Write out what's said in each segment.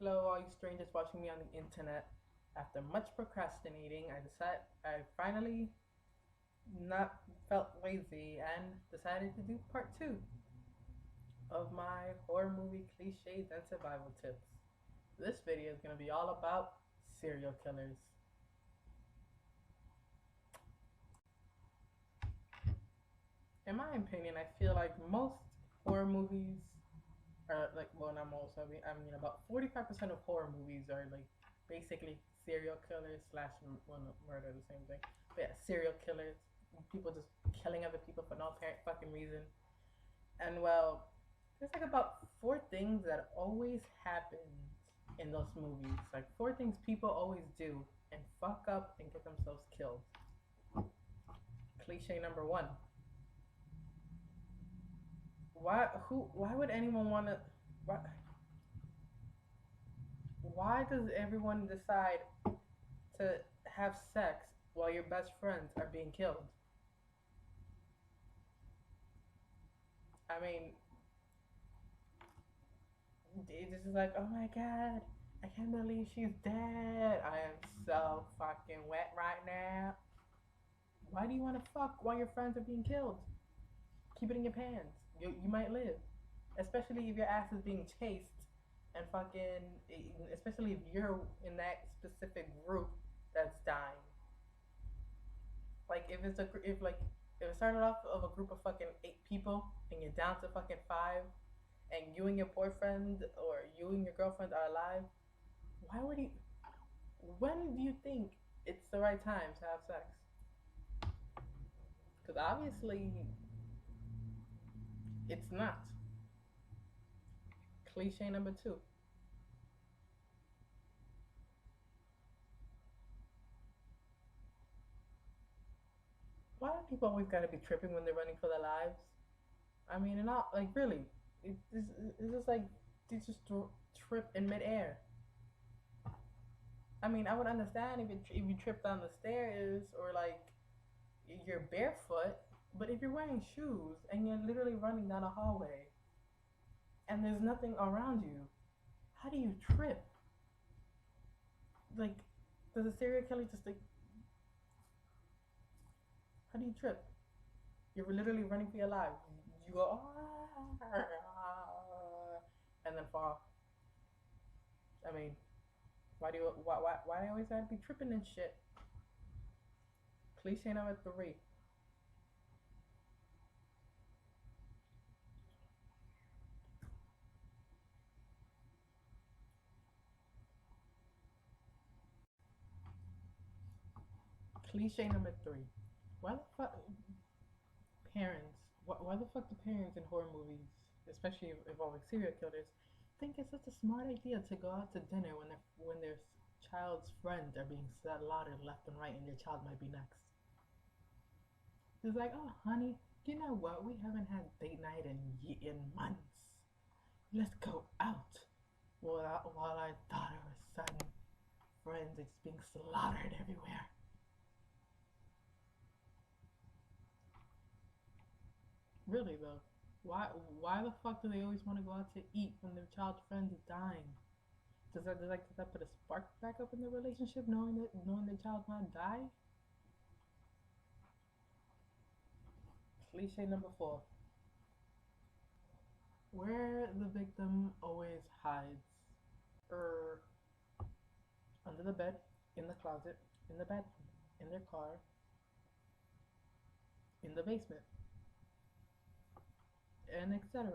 Hello, all you strangers watching me on the internet. After much procrastinating, I finally not felt lazy and decided to do part two of my horror movie cliches and survival tips. This video is gonna be all about serial killers. In my opinion, I feel like most horror movies are like, well, not most. I mean about 45% of horror movies are like basically serial killers slash well, no, murder, the same thing. But yeah, serial killers, people just killing other people for no apparent fucking reason. And well, there's like about four things that always happen in those movies. Like four things people always do and fuck up and get themselves killed. Cliche number one. Why would anyone want to why, why does everyone decide to have sex while your best friends are being killed? I mean, this is like, oh my god, I can't believe she's dead. I am so fucking wet right now. Why do you want to fuck while your friends are being killed? Keep it in your pants. You might live. Especially if your ass is being chased and fucking, especially if you're in that specific group that's dying. Like if it started off of a group of fucking 8 people and you're down to fucking 5, and you and your boyfriend or you and your girlfriend are alive, why would you? When do you think it's the right time to have sex? Because obviously it's not. Cliche number two. Why do people always gotta be tripping when they're running for their lives? I mean, and not like really. It's just like they just trip in midair. I mean, I would understand if you trip down the stairs or like you're barefoot, but if you're wearing shoes and you're literally running down a hallway and there's nothing around you, how do you trip? Like, does a serial killer just like, how do you trip? You're literally running for your life. You go, ah, and then fall. I mean, why do I always have to be tripping and shit? Cliche number three. Cliche number three. Why the fuck parents? Why the fuck do parents in horror movies, especially involving serial killers, think it's such a smart idea to go out to dinner when their child's friends are being slaughtered left and right and their child might be next? It's like, oh honey, you know what? We haven't had date night in months. Let's go out. While our daughter or son friends is being slaughtered everywhere. Really though, why the fuck do they always want to go out to eat when their child's friend is dying? Does that put a spark back up in the relationship, knowing their child might die? Cliche number four, where the victim always hides, er, under the bed, in the closet, in the bathroom, in their car, in the basement, and etc.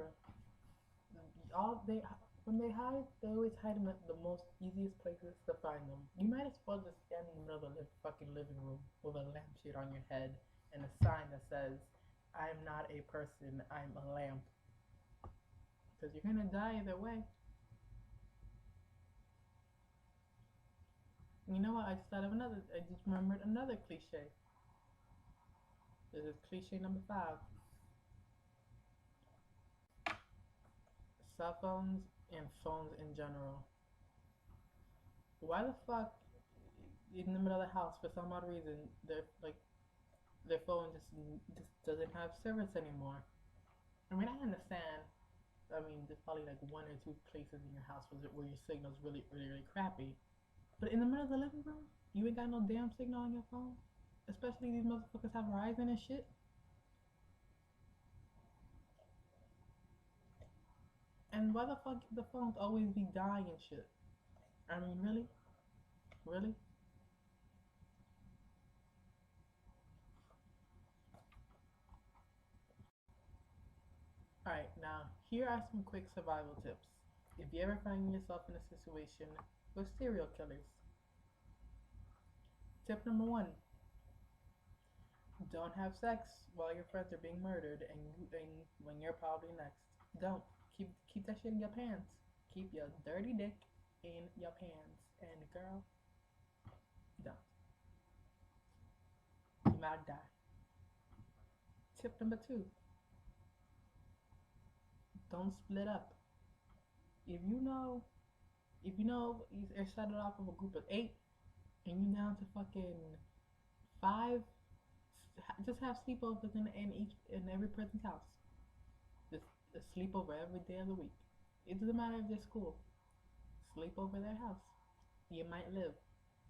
All they When they hide, they always hide in the most easiest places to find them. You might as well just stand in the middle of the fucking living room with a lampshade on your head and a sign that says, "I'm not a person, I'm a lamp." Because you're gonna die either way. You know what? I just remembered another cliche. This is cliche number five. Cell phones and phones in general. Why the fuck in the middle of the house for some odd reason their phone just doesn't have service anymore? I mean, I understand I mean, there's probably like one or two places in your house where your signal's really, really, really crappy. But in the middle of the living room, you ain't got no damn signal on your phone. Especially these motherfuckers have Verizon and shit. And why the fuck the phones always be dying and shit? I mean, really? Really? Alright, now, here are some quick survival tips. If you ever find yourself in a situation with serial killers, tip number one, don't have sex while your friends are being murdered and when you're probably next. Don't. Keep that shit in your pants. Keep your dirty dick in your pants. And girl, don't. You might die. Tip number two, don't split up. If you know, if you know you're started off of a group of 8 and you down to fucking 5, just have sleepovers in every person's house. Just a sleepover every day of the week. It doesn't matter if they're school. Sleep over their house. You might live.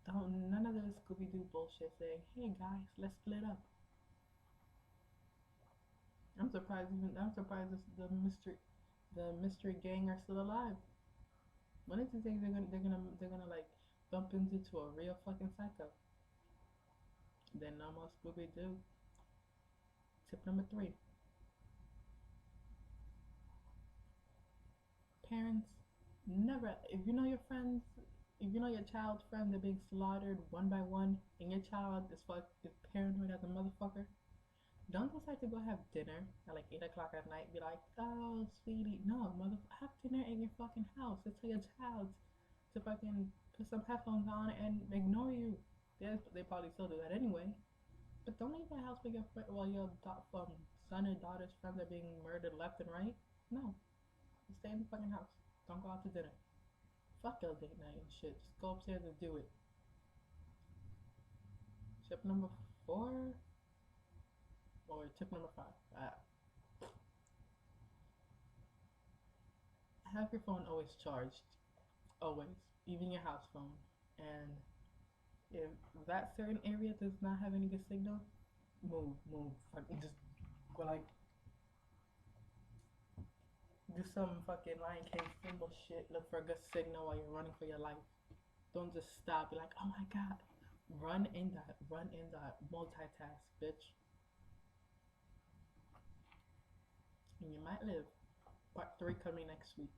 Don't none of this Scooby-Doo bullshit saying, "Hey guys, let's split up." I'm surprised the mystery gang are still alive. One of these things they're gonna like bump into a real fucking psycho. Then no more Scooby-Doo. Tip number three: parents never. If you know your child's friends are being slaughtered one by one, and your child is paranoid as a motherfucker, don't decide to go have dinner at like 8 o'clock at night. Be like, oh, sweetie, no, mother, have dinner in your fucking house. Just tell your child to fucking put some headphones on and ignore you. They probably still do that anyway. But don't leave the house while your son or daughter's friends are being murdered left and right. No, just stay in the fucking house. Don't go out to dinner. Fuck your date night and shit. Just go upstairs and do it. Tip number 4 or tip number 5. Have your phone always charged. Always. Even your house phone. And if that certain area does not have any good signal, move. Fucking just go like do some fucking Lion King symbol shit. Look for a good signal while you're running for your life. Don't just stop. Be like, oh my god. Run in that. Multitask, bitch. And you might live. Part 3 coming next week.